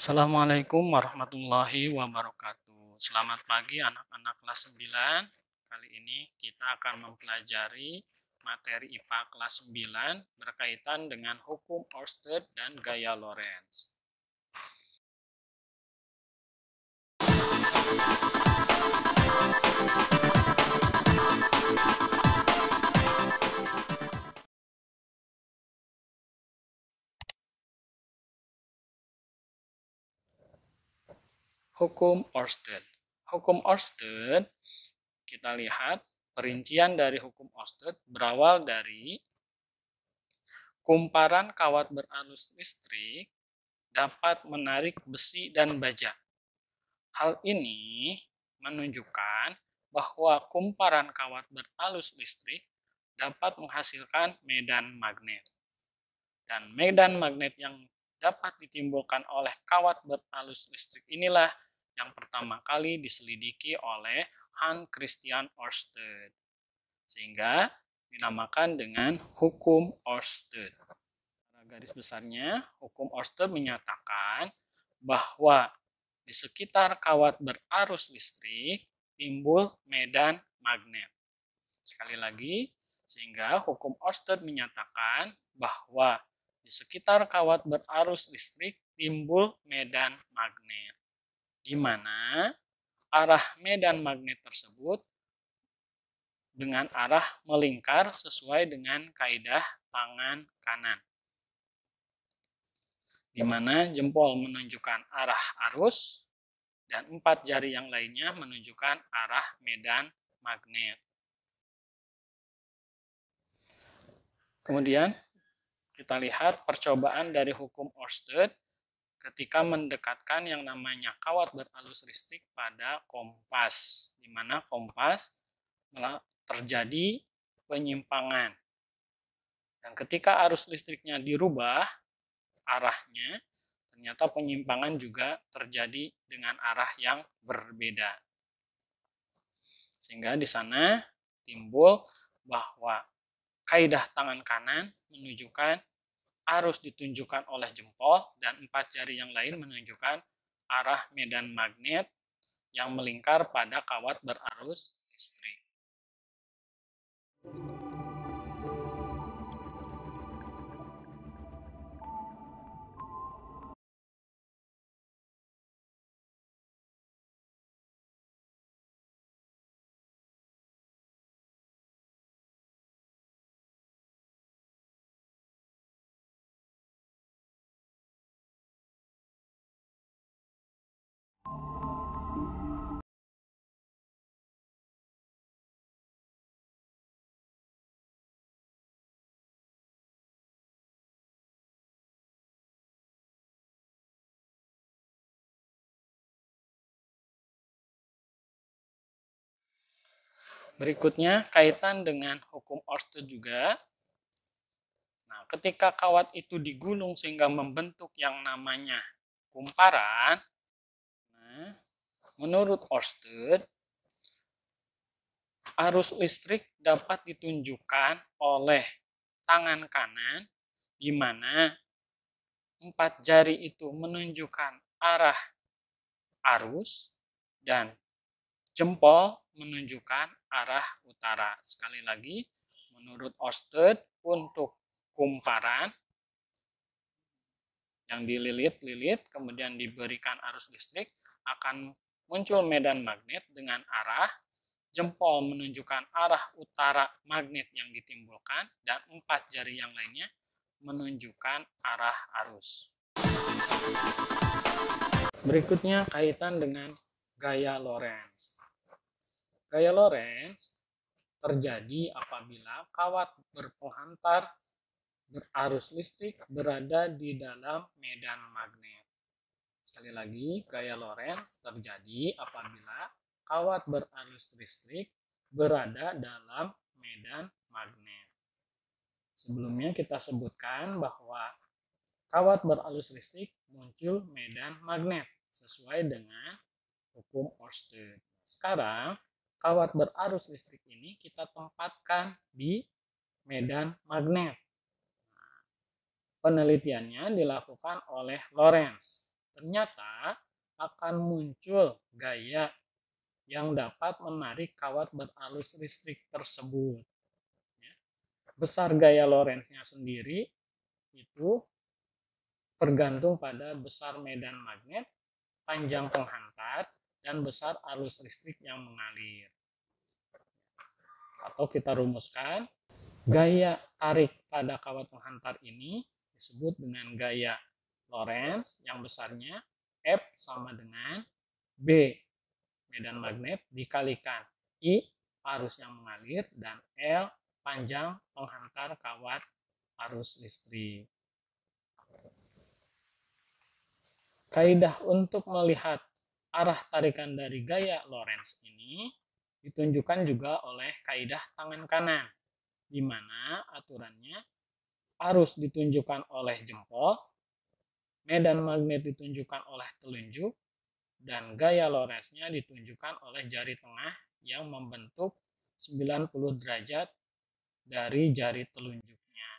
Assalamualaikum warahmatullahi wabarakatuh. Selamat pagi anak-anak kelas 9. Kali ini kita akan mempelajari materi IPA kelas 9 berkaitan dengan hukum Oersted dan gaya Lorentz. Hukum Oersted. Hukum Oersted, kita lihat perincian dari hukum Oersted berawal dari kumparan kawat berarus listrik dapat menarik besi dan baja. Hal ini menunjukkan bahwa kumparan kawat berarus listrik dapat menghasilkan medan magnet. Dan medan magnet yang dapat ditimbulkan oleh kawat berarus listrik inilah yang pertama kali diselidiki oleh Hans Christian Ørsted, sehingga dinamakan dengan hukum Ørsted. Garis besarnya, hukum Ørsted menyatakan bahwa di sekitar kawat berarus listrik timbul medan magnet. Sekali lagi, sehingga hukum Ørsted menyatakan bahwa di sekitar kawat berarus listrik timbul medan magnet, di mana arah medan magnet tersebut dengan arah melingkar sesuai dengan kaidah tangan kanan, di mana jempol menunjukkan arah arus dan 4 jari yang lainnya menunjukkan arah medan magnet. Kemudian kita lihat percobaan dari hukum Ørsted ketika mendekatkan yang namanya kawat berarus listrik pada kompas, di mana kompas terjadi penyimpangan. Dan ketika arus listriknya dirubah arahnya, ternyata penyimpangan juga terjadi dengan arah yang berbeda. Sehingga di sana timbul bahwa kaidah tangan kanan menunjukkan arus ditunjukkan oleh jempol dan 4 jari yang lain menunjukkan arah medan magnet yang melingkar pada kawat berarus listrik. Berikutnya kaitan dengan hukum Ørsted juga. Nah, ketika kawat itu digulung sehingga membentuk yang namanya kumparan, nah, menurut Ørsted, arus listrik dapat ditunjukkan oleh tangan kanan, di mana 4 jari itu menunjukkan arah arus dan jempol menunjukkan arah utara. Sekali lagi, menurut Ørsted, untuk kumparan yang dililit-lilit kemudian diberikan arus listrik akan muncul medan magnet dengan arah jempol menunjukkan arah utara magnet yang ditimbulkan dan 4 jari yang lainnya menunjukkan arah arus. Berikutnya kaitan dengan gaya Lorentz. Gaya Lorentz terjadi apabila kawat berpenghantar berarus listrik berada di dalam medan magnet. Sekali lagi, gaya Lorentz terjadi apabila kawat berarus listrik berada dalam medan magnet. Sebelumnya kita sebutkan bahwa kawat berarus listrik muncul medan magnet sesuai dengan hukum Ørsted. Sekarang, kawat berarus listrik ini kita tempatkan di medan magnet. Penelitiannya dilakukan oleh Lorentz. ternyata akan muncul gaya yang dapat menarik kawat berarus listrik tersebut. Besar gaya Lorentz-nya sendiri itu tergantung pada besar medan magnet, panjang penghantar, dan besar arus listrik yang mengalir. Atau kita rumuskan, gaya tarik pada kawat penghantar ini disebut dengan gaya Lorentz yang besarnya F sama dengan B medan magnet dikalikan I arus yang mengalir dan L panjang penghantar kawat arus listrik. Kaidah untuk melihat arah tarikan dari gaya Lorentz ini ditunjukkan juga oleh kaidah tangan kanan, di mana aturannya arus ditunjukkan oleh jempol, medan magnet ditunjukkan oleh telunjuk, dan gaya Lorentz-nya ditunjukkan oleh jari tengah yang membentuk 90 derajat dari jari telunjuknya.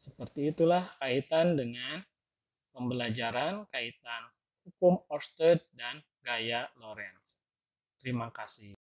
Seperti itulah kaitan dengan pembelajaran kaitan hukum Oersted dan gaya Lorentz. Terima kasih.